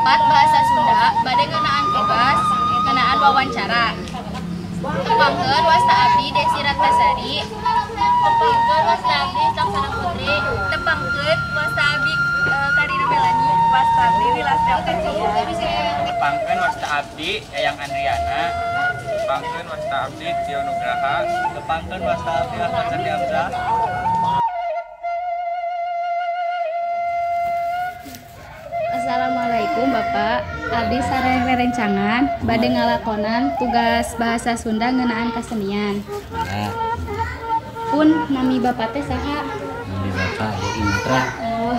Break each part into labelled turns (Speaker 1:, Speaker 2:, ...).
Speaker 1: Bapak bahasa Sunda bade ngeunaan tugas ngeunaan wawancara. Tepangkeun wasta abdi Desi Ratnasari. Tepangkeun wasta abdi Caksana Putri. Tepangkeun wasta abdi Karina Melani. Wasta abdi Wilastia Putri.
Speaker 2: Tepangkeun wasta abdi Eyang Andriana. Tepangkeun wasta abdi Tio Nugraha. Tepangkeun wasta abdi Ahmad Sandi Hamzah.
Speaker 3: Assalamualaikum Bapak. Abdi sareng rerencangan bade ngalakonan tugas bahasa Sunda ngeunaan kasenian.
Speaker 4: Ya,
Speaker 3: Pun nami Bapak teh saha?
Speaker 4: nami bapak ada Indra,
Speaker 3: Oh,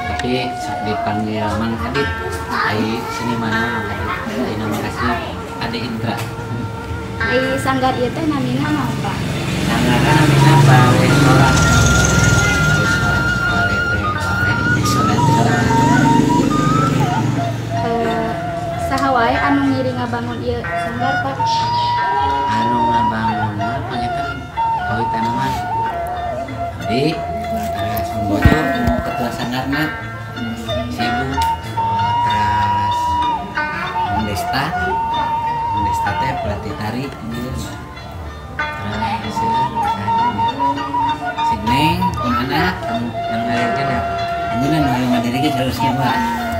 Speaker 4: tapi sok dipanggil Mang Adit. Ai seniman Mang Adit. Ai nama asli Ade Indra.
Speaker 3: ai sanggar ieu teh namina naon, Pak?
Speaker 4: Sangaran namina Bale Restoran. Bale Restoran.
Speaker 3: Saha wae anu ngiring ngabangun ieu sanggar, Pak?
Speaker 4: Anu ngabangun mah pangetan kawi tanaman. Abdi teras membojo mau ketua sanggarna. Sibuk teras Mendesta. Mendesta teh pelatih tari terus si Neng pun anak yang ngajarkan ya ini kan yang mandiri kan harusnya Pak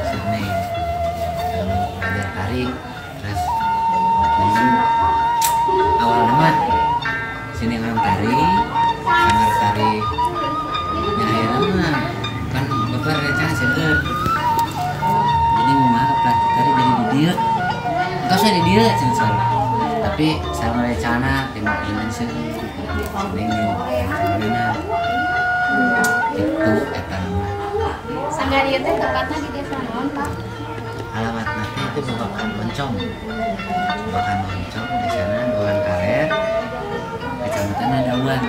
Speaker 4: si Neng yang belajar tari terus mungkin awal nama sini orang tari sangat tari yang akhirnya mah kan bapak rencana sender jadi mau pelatih tari jadi di dia entah saya di dia sensor tapi sama rencana tengok dengan sini sebenarnya itu eta nama
Speaker 3: Sanggar ieu teh tepatna di desa naon, Pak?
Speaker 4: alamat nanti itu Babakan Moncong di sana Doan Kaler kecamatan Adawan.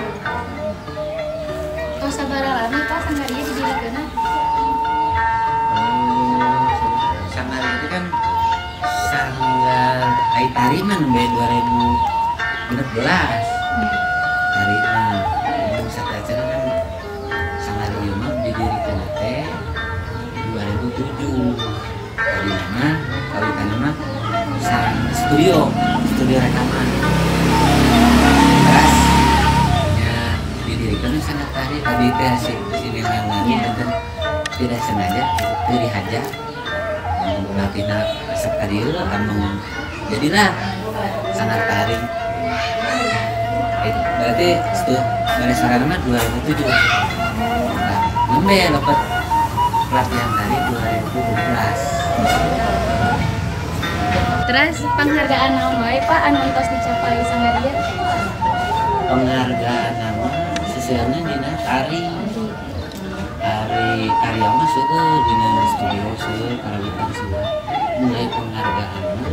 Speaker 3: Tos sabaraha lami, Pak, sanggar ieu didirikeunna?
Speaker 4: Sanggar itu kan sanggar ai tari mah nembe 2016 tari mah satacana kan sanggar ieu mah didirikan teh 2007 tadi nama kawitan nama sang studio rekaman terus ya didirikan sangat tari tadi teh sini yang dan tidak sengaja dari haja latihna resep tadi anu jadilah sangat tari berarti dari sarana 2007 nah nembe dapat pelatihan tari 2012.
Speaker 3: Terus penghargaan naon wae, Pak, anu entos dicapai sanggar ieu?
Speaker 4: Penghargaan nama sesuainya dina tari karya mah seueur dina studio seueur karawitan seueur mulai penghargaan mah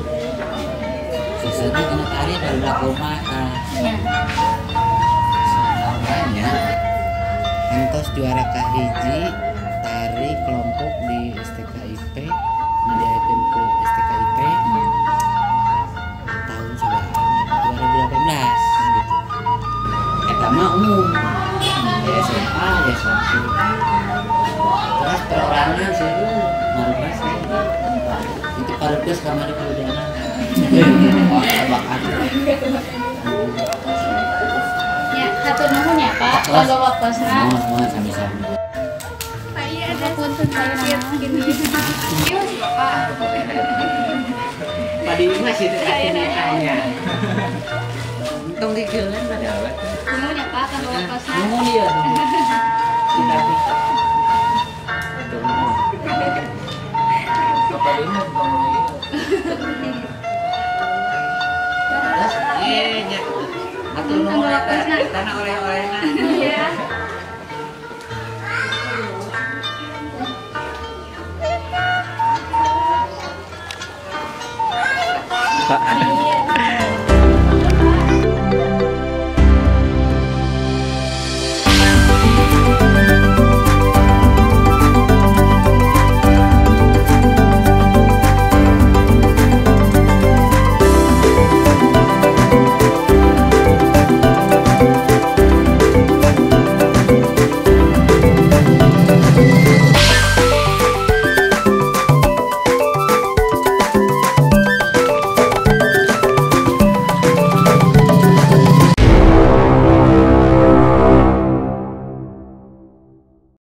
Speaker 4: sesuainya dina tari dari lomba namanya entos juara kahiji tari kelompok di STKIP mendiayakeun ke STKIP tahun seberapa 2018 gitu. Eta mah umum ya SMA ya SMP terus perorangan sih marubas itu parutus kamar di perudana bakat
Speaker 3: Ya, hatur nuhun ya, Pak. Logo waktosna.
Speaker 4: mohon sami-sami.
Speaker 3: Pak, ieu ada punten saya gini. Ieu Pak.
Speaker 4: Padi mah sih tanya. Untung dikeun pada awet.
Speaker 3: Nuhun ya, Pak, logo waktosna.
Speaker 4: Nuhun ieu. Kita padi mah ngomong ieu. Terus nya atur nuhun tanah oleh-olehna.
Speaker 3: Iya.
Speaker 2: Pak.